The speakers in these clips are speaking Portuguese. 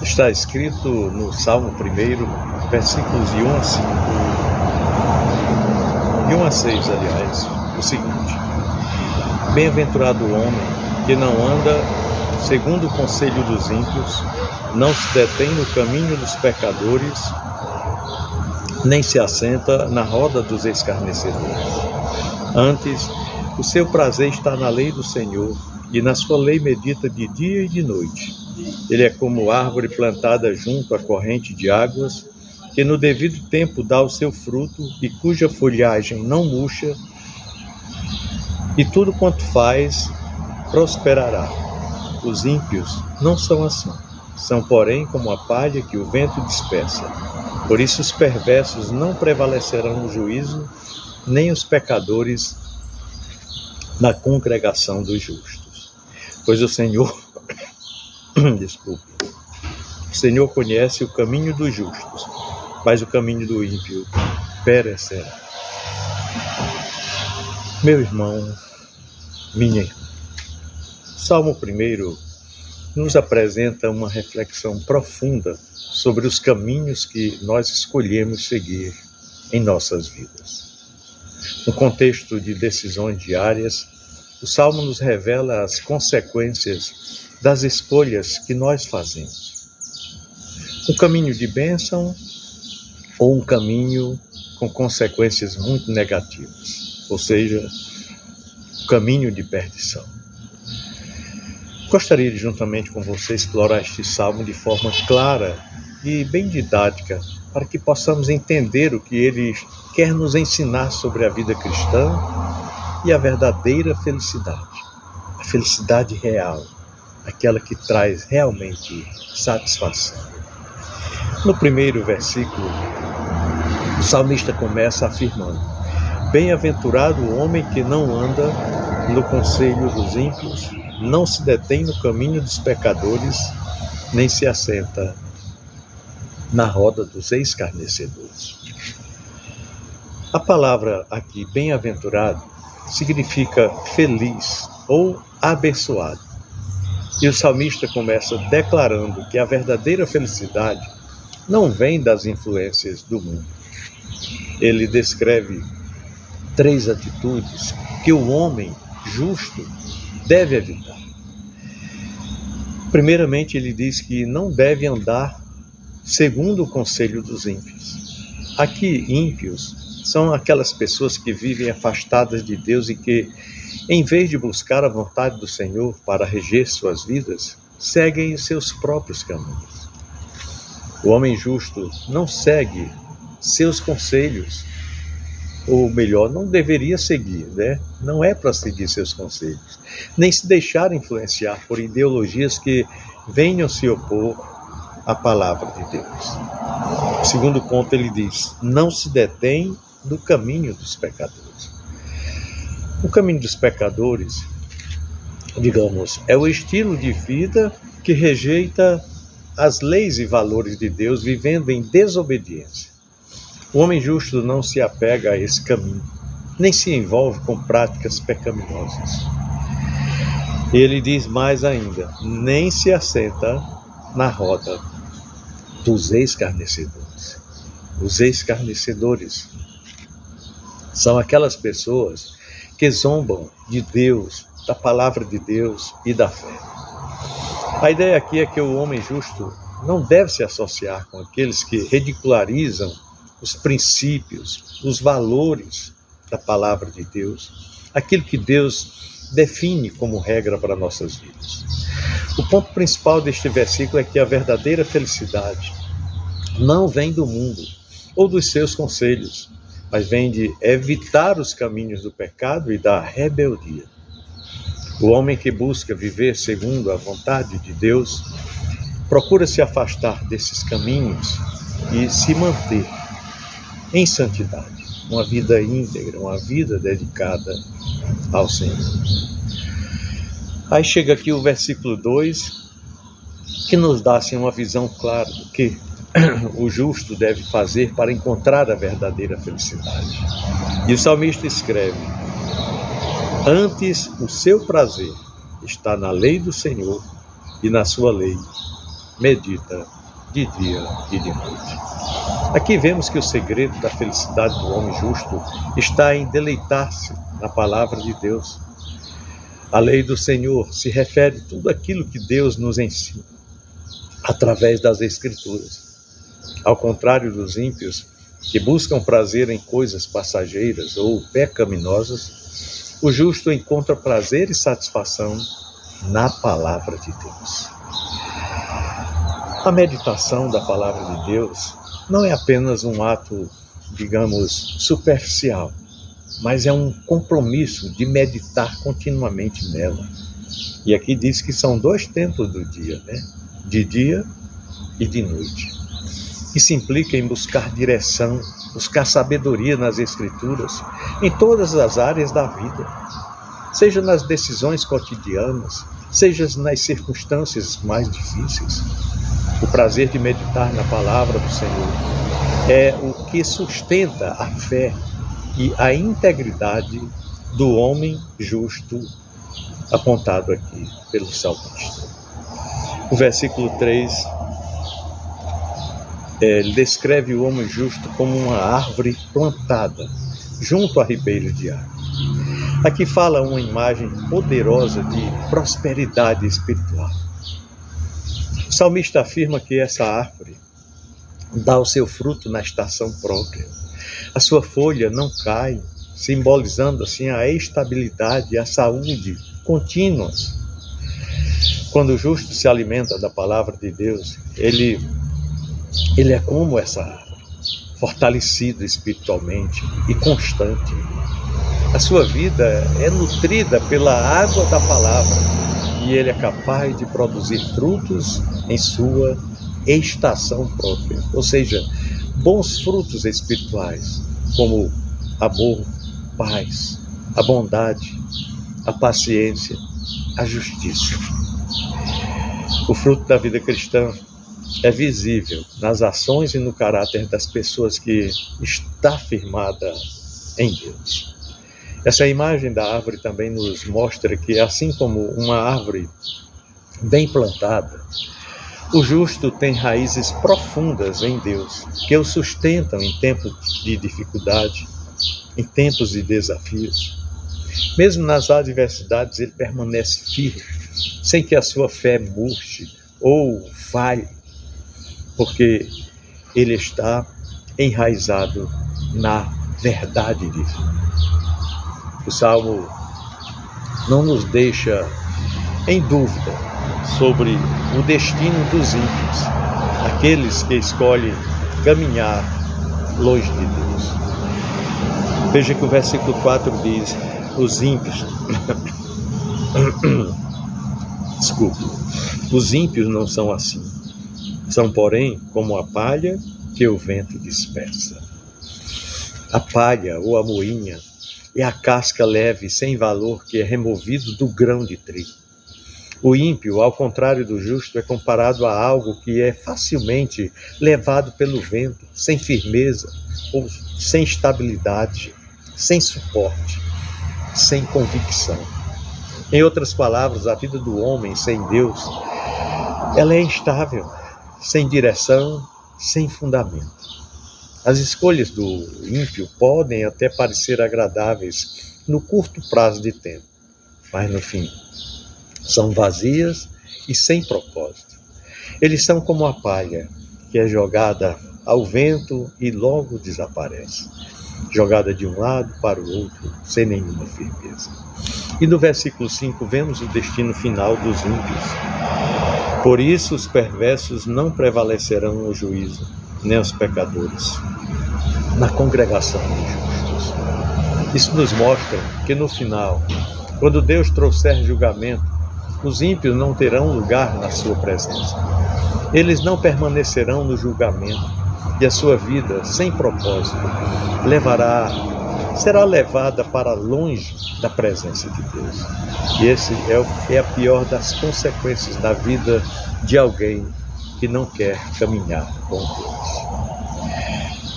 Está escrito no Salmo 1, versículos de 1 a 5, de 1 a 6, aliás, o seguinte: Bem-aventurado o homem que não anda segundo o conselho dos ímpios, não se detém no caminho dos pecadores, nem se assenta na roda dos escarnecedores. Antes, o seu prazer está na lei do Senhor, e na sua lei medita de dia e de noite. Ele é como árvore plantada junto à corrente de águas, que no devido tempo dá o seu fruto e cuja folhagem não murcha, e tudo quanto faz prosperará. Os ímpios não são assim, são porém como a palha que o vento dispersa. Por isso os perversos não prevalecerão no juízo, nem os pecadores na congregação dos justos. Pois o Senhor o Senhor conhece o caminho dos justos, mas o caminho do ímpio perecerá. Meu irmão, minha irmã, Salmo 1 nos apresenta uma reflexão profunda sobre os caminhos que nós escolhemos seguir em nossas vidas. No contexto de decisões diárias, o Salmo nos revela as consequências das escolhas que nós fazemos. Um caminho de bênção ou um caminho com consequências muito negativas, ou seja, um caminho de perdição. Gostaria de, juntamente com você, explorar este salmo de forma clara e bem didática, para que possamos entender o que ele quer nos ensinar sobre a vida cristã e a verdadeira felicidade, a felicidade real, aquela que traz realmente satisfação. No primeiro versículo, o salmista começa afirmando: Bem-aventurado o homem que não anda no conselho dos ímpios, não se detém no caminho dos pecadores, nem se assenta na roda dos escarnecedores. A palavra aqui, bem-aventurado, significa feliz ou abençoado. E o salmista começa declarando que a verdadeira felicidade não vem das influências do mundo. Ele descreve 3 atitudes que o homem justo deve evitar. Primeiramente, ele diz que não deve andar segundo o conselho dos ímpios. Aqui, ímpios são aquelas pessoas que vivem afastadas de Deus e que, em vez de buscar a vontade do Senhor para reger suas vidas, seguem os seus próprios caminhos. O homem justo não segue seus conselhos, ou melhor, não deveria seguir, né? Não é para seguir seus conselhos, nem se deixar influenciar por ideologias que venham se opor à palavra de Deus. O segundo ponto, ele diz: não se detém no caminho dos pecadores. O caminho dos pecadores, digamos, é o estilo de vida que rejeita as leis e valores de Deus, vivendo em desobediência. O homem justo não se apega a esse caminho, nem se envolve com práticas pecaminosas. Ele diz mais ainda: nem se assenta na roda dos escarnecedores. Os escarnecedores são aquelas pessoas que zombam de Deus, da palavra de Deus e da fé. A ideia aqui é que o homem justo não deve se associar com aqueles que ridicularizam os princípios, os valores da palavra de Deus, aquilo que Deus define como regra para nossas vidas. O ponto principal deste versículo é que a verdadeira felicidade não vem do mundo ou dos seus conselhos, mas vem de evitar os caminhos do pecado e da rebeldia. O homem que busca viver segundo a vontade de Deus procura se afastar desses caminhos e se manter em santidade, uma vida íntegra, uma vida dedicada ao Senhor. Aí chega aqui o versículo 2, que nos dá assim, uma visão clara do que o justo deve fazer para encontrar a verdadeira felicidade. E o salmista escreve: antes o seu prazer está na lei do Senhor, e na sua lei medita de dia e de noite. Aqui vemos que o segredo da felicidade do homem justo está em deleitar-se na palavra de Deus. A lei do Senhor se refere a tudo aquilo que Deus nos ensina através das Escrituras. Ao contrário dos ímpios, que buscam prazer em coisas passageiras ou pecaminosas, o justo encontra prazer e satisfação na palavra de Deus. A meditação da palavra de Deus não é apenas um ato, digamos, superficial, mas é um compromisso de meditar continuamente nela. E aqui diz que são 2 tempos do dia, né? De dia e de noite. Isso implica em buscar direção, buscar sabedoria nas Escrituras, em todas as áreas da vida, seja nas decisões cotidianas, seja nas circunstâncias mais difíceis. O prazer de meditar na palavra do Senhor é o que sustenta a fé e a integridade do homem justo apontado aqui pelo salmista. O versículo 3 descreve o homem justo como uma árvore plantada junto a ribeiros de água. Aqui fala uma imagem poderosa de prosperidade espiritual. O salmista afirma que essa árvore dá o seu fruto na estação própria. A sua folha não cai, simbolizando assim a estabilidade e a saúde contínuas. Quando o justo se alimenta da palavra de Deus, ele é como essa árvore, fortalecido espiritualmente e constante. A sua vida é nutrida pela água da palavra e ele é capaz de produzir frutos em sua estação própria, ou seja, bons frutos espirituais, como amor, paz, a bondade, a paciência, a justiça. O fruto da vida cristã é visível nas ações e no caráter das pessoas que está firmada em Deus. Essa imagem da árvore também nos mostra que, assim como uma árvore bem plantada, o justo tem raízes profundas em Deus, que o sustentam em tempos de dificuldade, em tempos de desafios. Mesmo nas adversidades, ele permanece firme, sem que a sua fé murche ou falhe, porque ele está enraizado na verdade divina. O Salmo não nos deixa em dúvida sobre o destino dos ímpios, aqueles que escolhem caminhar longe de Deus. Veja que o versículo 4 diz: os ímpios os ímpios não são assim, são porém como a palha que o vento dispersa. A palha ou a moinha é a casca leve sem valor que é removido do grão de trigo. O ímpio, ao contrário do justo, é comparado a algo que é facilmente levado pelo vento, sem firmeza ou sem estabilidade, sem suporte, sem convicção. Em outras palavras, a vida do homem sem Deus, ela é instável, sem direção, sem fundamento. As escolhas do ímpio podem até parecer agradáveis no curto prazo de tempo, mas no fim são vazias e sem propósito. Eles são como a palha que é jogada ao vento e logo desaparece, jogada de um lado para o outro sem nenhuma firmeza. E no versículo 5 vemos o destino final dos ímpios. Por isso os perversos não prevalecerão no juízo, nem os pecadores na congregação dos justos. Isso nos mostra que no final, quando Deus trouxer julgamento, os ímpios não terão lugar na sua presença. Eles não permanecerão no julgamento e a sua vida, sem propósito, será levada para longe da presença de Deus. E esse é a pior das consequências da vida de alguém que não quer caminhar com Deus.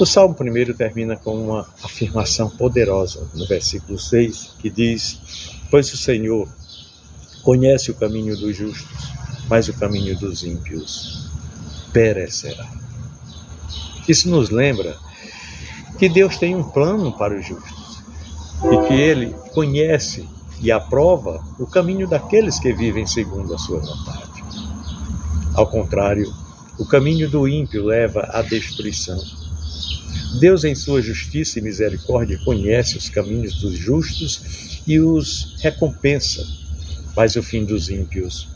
O Salmo 1 termina com uma afirmação poderosa no versículo 6, que diz: pois o Senhor conhece o caminho dos justos, mas o caminho dos ímpios perecerá. Isso nos lembra que Deus tem um plano para os justos e que Ele conhece e aprova o caminho daqueles que vivem segundo a sua vontade. Ao contrário, o caminho do ímpio leva à destruição. Deus, em sua justiça e misericórdia, conhece os caminhos dos justos e os recompensa, mas o fim dos ímpios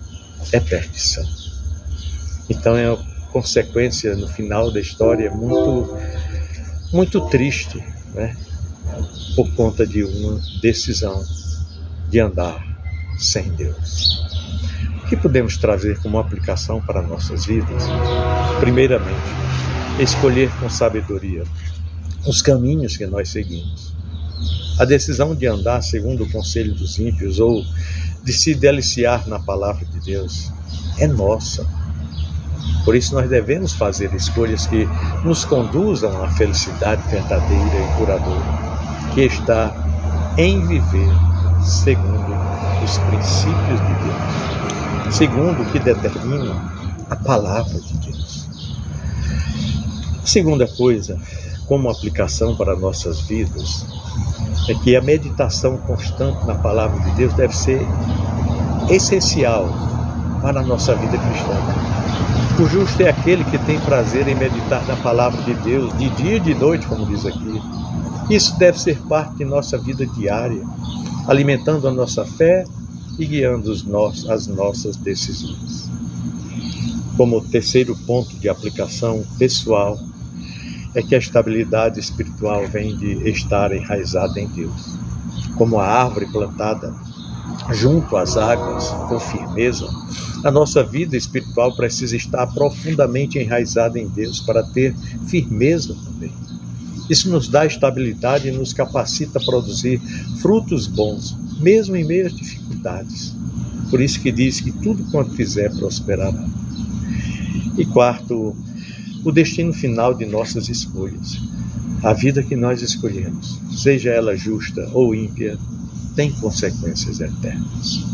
é perdição. Então é uma consequência no final da história muito triste, né? Por conta de uma decisão de andar sem Deus. O que podemos trazer como aplicação para nossas vidas? Primeiramente, escolher com sabedoria os caminhos que nós seguimos. A decisão de andar segundo o conselho dos ímpios ou de se deliciar na palavra de Deus é nossa. Por isso nós devemos fazer escolhas que nos conduzam à felicidade verdadeira e duradoura, que está em viver segundo os princípios de Deus, segundo o que determina a palavra de Deus. Segunda coisa, como aplicação para nossas vidas, é que a meditação constante na palavra de Deus deve ser essencial para a nossa vida cristã. O justo é aquele que tem prazer em meditar na palavra de Deus, de dia e de noite, como diz aqui. Isso deve ser parte de nossa vida diária, alimentando a nossa fé e guiando as nossas decisões. Como terceiro ponto de aplicação pessoal, é que a estabilidade espiritual vem de estar enraizada em Deus. Como a árvore plantada junto às águas, com firmeza, a nossa vida espiritual precisa estar profundamente enraizada em Deus para ter firmeza também. Isso nos dá estabilidade e nos capacita a produzir frutos bons, mesmo em meio às dificuldades. Por isso que diz que tudo quanto fizer prosperará. E quarto, o destino final de nossas escolhas. A vida que nós escolhemos, seja ela justa ou ímpia, tem consequências eternas.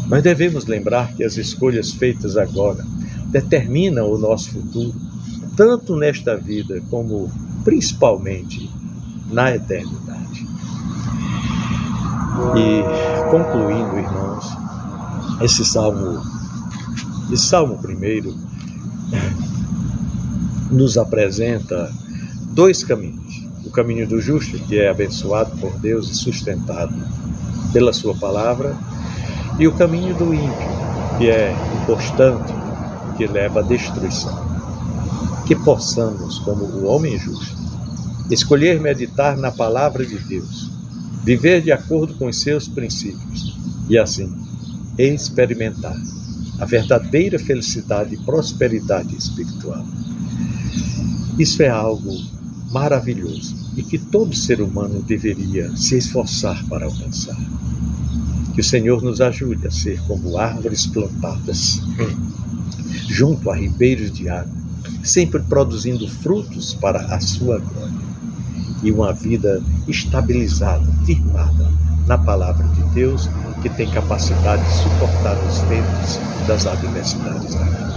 Nós devemos lembrar que as escolhas feitas agora determinam o nosso futuro, tanto nesta vida como principalmente na eternidade. E concluindo, irmãos, esse Salmo 1 nos apresenta dois caminhos. O caminho do justo, que é abençoado por Deus e sustentado pela sua palavra, e o caminho do ímpio, que é inconstante, que leva à destruição. Que possamos, como o homem justo, escolher meditar na palavra de Deus, viver de acordo com os seus princípios e assim experimentar a verdadeira felicidade e prosperidade espiritual. Isso é algo maravilhoso e que todo ser humano deveria se esforçar para alcançar. Que o Senhor nos ajude a ser como árvores plantadas junto a ribeiros de água, sempre produzindo frutos para a sua glória e uma vida estabilizada, firmada na palavra de Deus, que tem capacidade de suportar os ventos das adversidades da vida.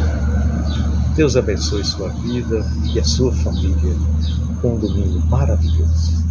Deus abençoe sua vida e a sua família com um domingo maravilhoso.